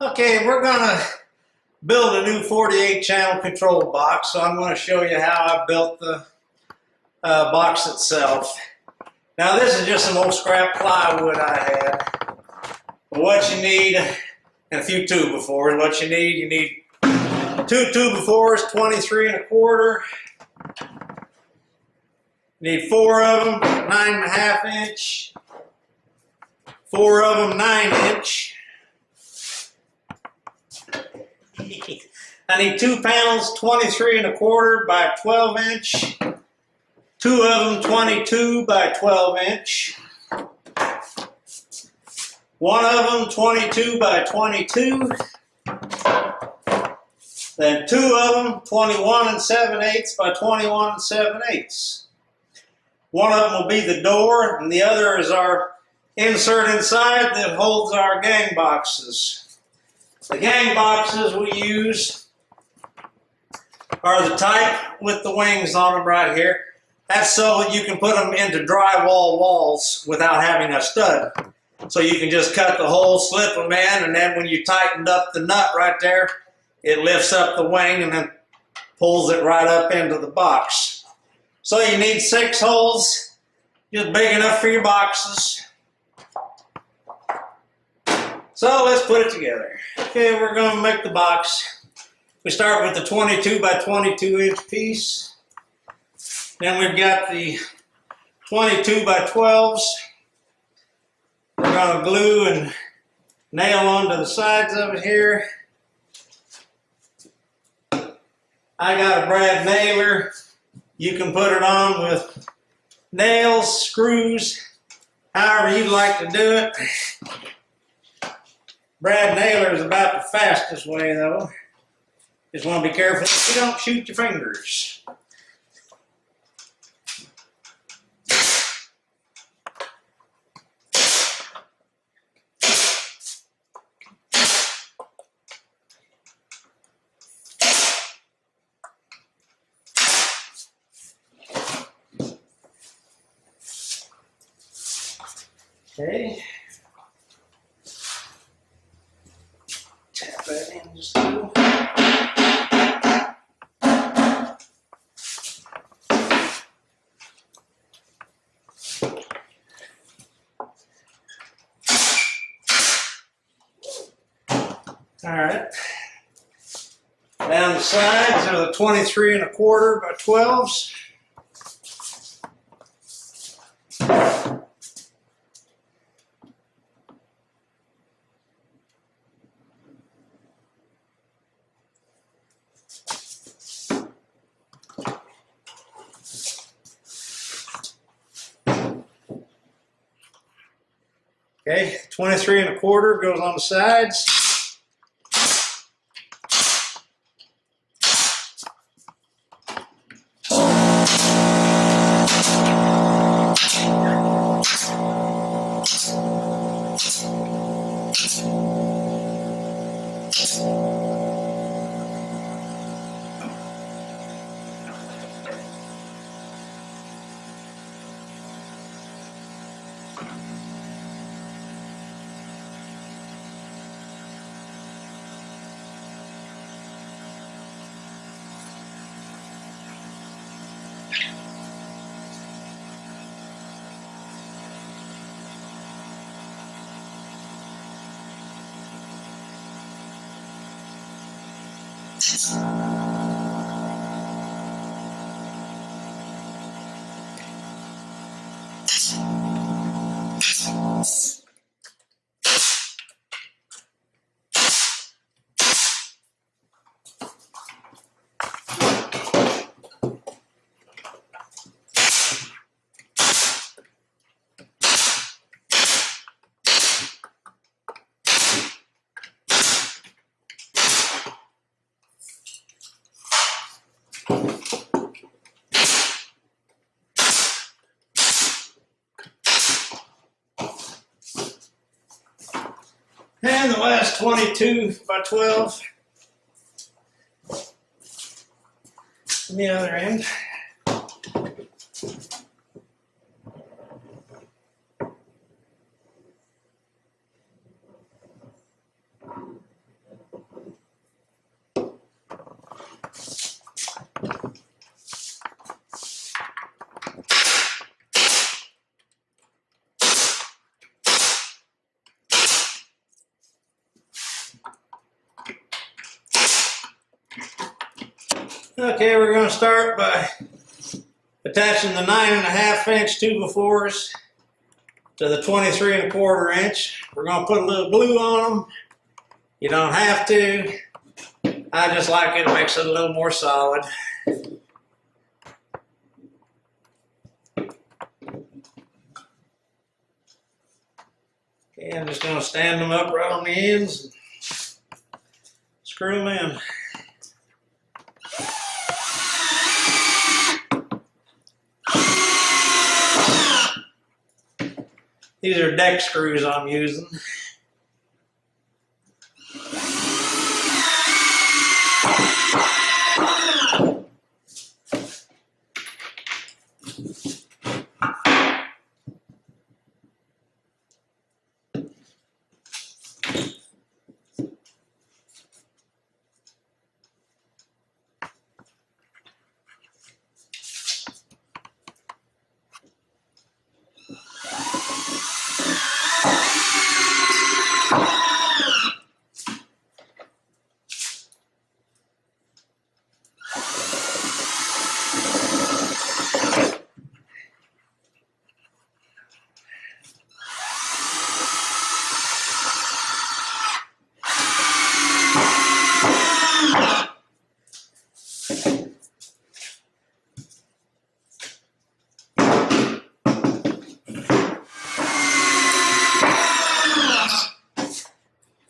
Okay, we're gonna build a new 48 channel control box, so I'm going to show you how I built the box itself. Now this is just some old scrap plywood I had. But what you need, and a few 2x4s, what you need 2 2x4s, 23 1/4. You need 4 of them, 9.5 inch, 4 of them, 9 inch. I need 2 panels, 23 1/4 by 12 inch, 2 of them 22 by 12 inch, 1 of them 22 by 22, then 2 of them 21 7/8 by 21 7/8. One of them will be the door, and the other is our insert inside that holds our gang boxes. The gang boxes we use are the type with the wings on them right here. That's so that you can put them into drywall walls without having a stud. So you can just cut the hole, slip them in, and then when you tightened up the nut right there, it lifts up the wing and then pulls it right up into the box. So you need 6 holes, just big enough for your boxes. So let's put it together. Okay, we're going to make the box. We start with the 22 by 22 inch piece. Then we've got the 22 by 12s. We're going to glue and nail onto the sides of it here. I got a brad nailer. You can put it on with nails, screws, however you'd like to do it. Brad nailer is about the fastest way though. Just want to be careful that you don't shoot your fingers. Okay. Tap that in just a little. Alright. Down the sides are the 23 1/4 by 12s. Okay, 23 1/4 goes on the sides. And the last 22 by 12 on the other end. Okay, we're going to start by attaching the 9.5 inch 2x4s to the 23 1/4 inch. We're going to put a little glue on them. You don't have to. I just like it, it makes it a little more solid. Okay, I'm just going to stand them up right on the ends and screw them in. These are deck screws I'm using.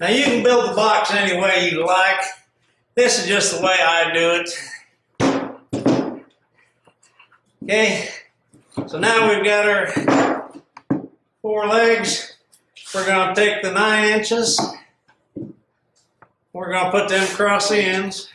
Now you can build the box any way you like. This is just the way I do it. Okay, so now we've got our 4 legs. We're going to take the 9 inches. We're going to put them across the ends.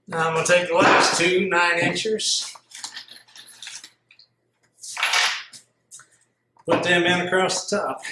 Now I'm going to take the last 2 9 inchers, put them in across the top.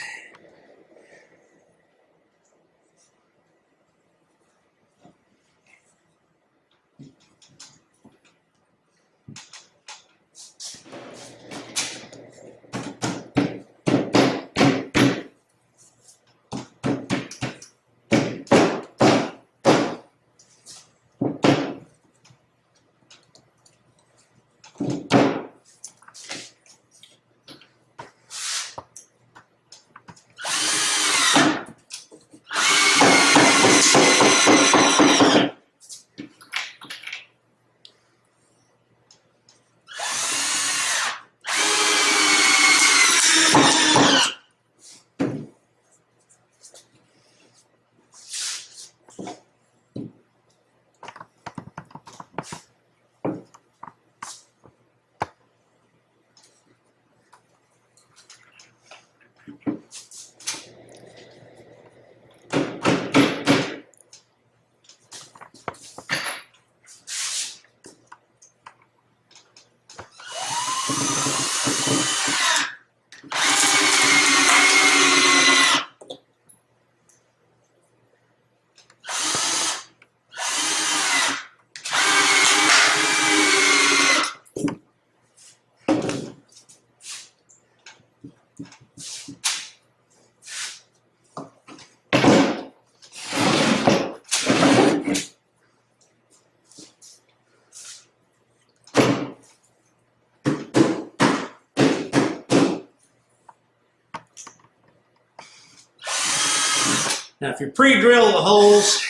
Now, if you pre-drill the holes,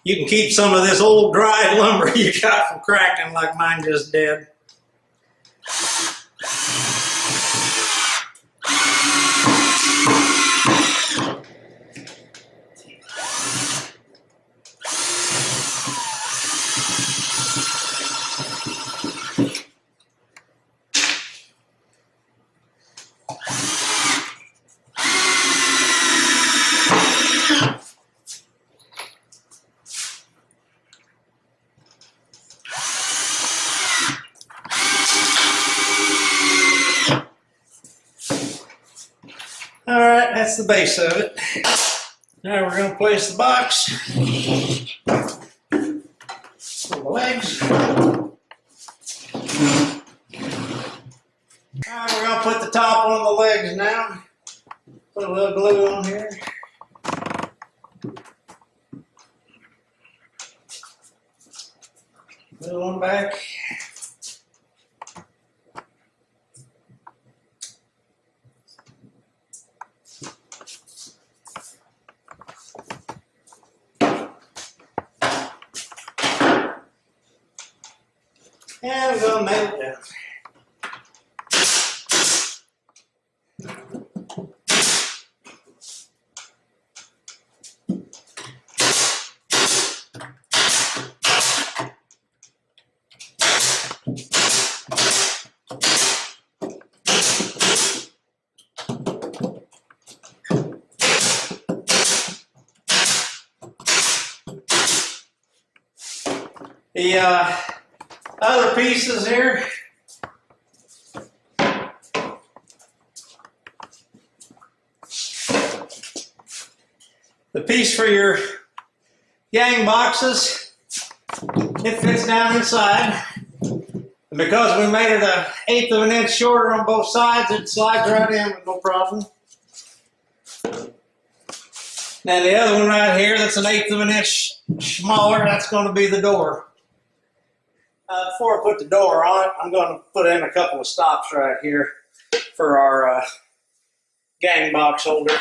you can keep some of this old dried lumber you got from cracking like mine just did. Alright, that's the base of it. Now we're going to place the box for the legs. Alright, we're going to put the top on the legs now. Put a little glue on here. Glue on back. And we're going to nail it down. The other pieces here, the piece for your gang boxes, it fits down inside. And because we made it 1/8 of an inch shorter on both sides, it slides right in with no problem. Now the other one right here, that's 1/8 of an inch smaller, that's going to be the door. Before I put the door on it, I'm going to put in a couple of stops right here for our gang box holder.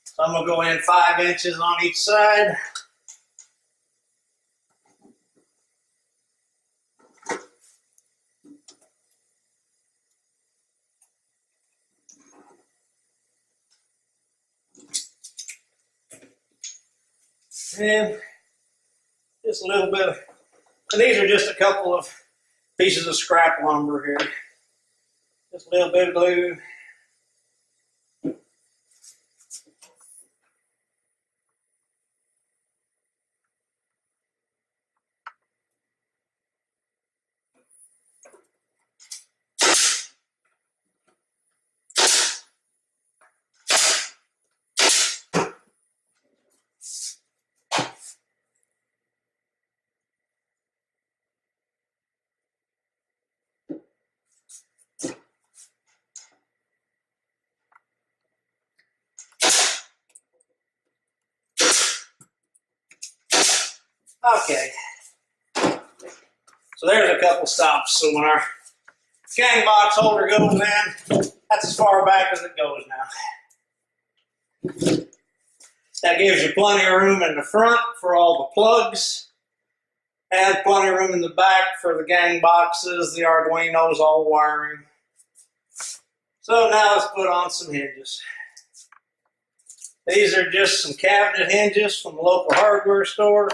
So I'm going to go in 5 inches on each side. And just a little bit of, and these are just a couple of pieces of scrap lumber here. Just a little bit of glue. Okay, so there's a couple stops. So when our gang box holder goes in, that's as far back as it goes now. That gives you plenty of room in the front for all the plugs, and plenty of room in the back for the gang boxes, the Arduinos, all the wiring. So now let's put on some hinges. These are just some cabinet hinges from the local hardware store.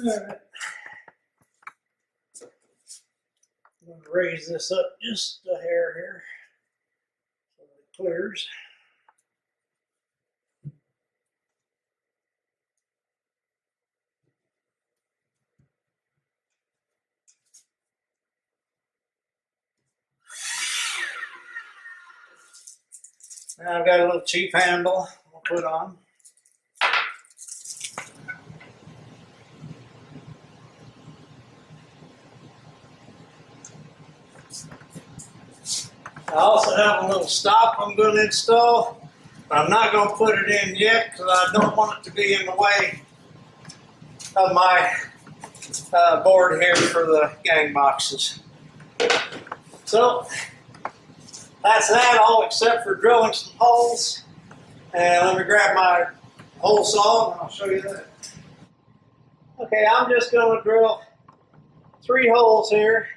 Alright. I'm going to raise this up just a hair here so it clears. Now I've got a little cheap handle I'll put on. I also have a little stop I'm going to install, but I'm not going to put it in yet because I don't want it to be in the way of my board here for the gang boxes. So that's that, all except for drilling some holes. And let me grab my hole saw and I'll show you that. Okay, I'm just going to drill 3 holes here.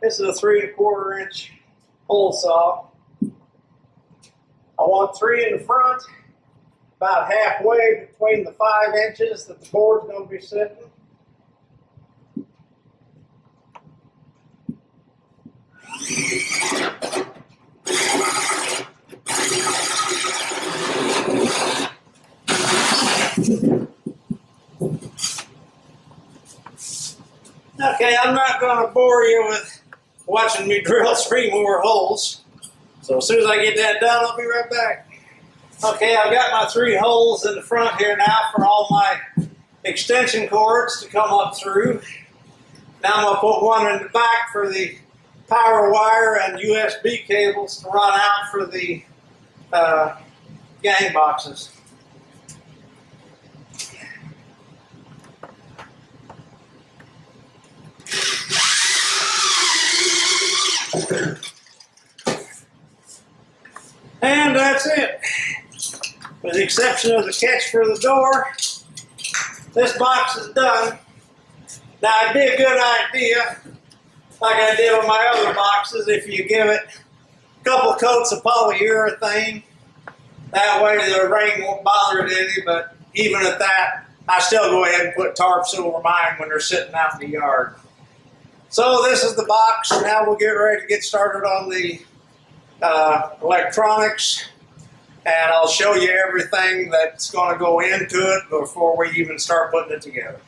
This is a 3 1/4 inch hole saw. I want 3 in the front, about halfway between the 5 inches that the board's going to be sitting. Okay, I'm not going to bore you with watching me drill 3 more holes. So as soon as I get that done, I'll be right back. Okay, I've got my 3 holes in the front here now for all my extension cords to come up through. Now I'm going to put one in the back for the power wire and USB cables to run out for the gang boxes. And that's it. With the exception of the catch for the door, this box is done. Now it'd be a good idea, like I did on my other boxes, if you give it a couple coats of polyurethane. That way the rain won't bother it any, but even at that, I still go ahead and put tarps over mine when they're sitting out in the yard. So this is the box. Now we'll get ready to get started on the electronics, and I'll show you everything that's going to go into it before we even start putting it together.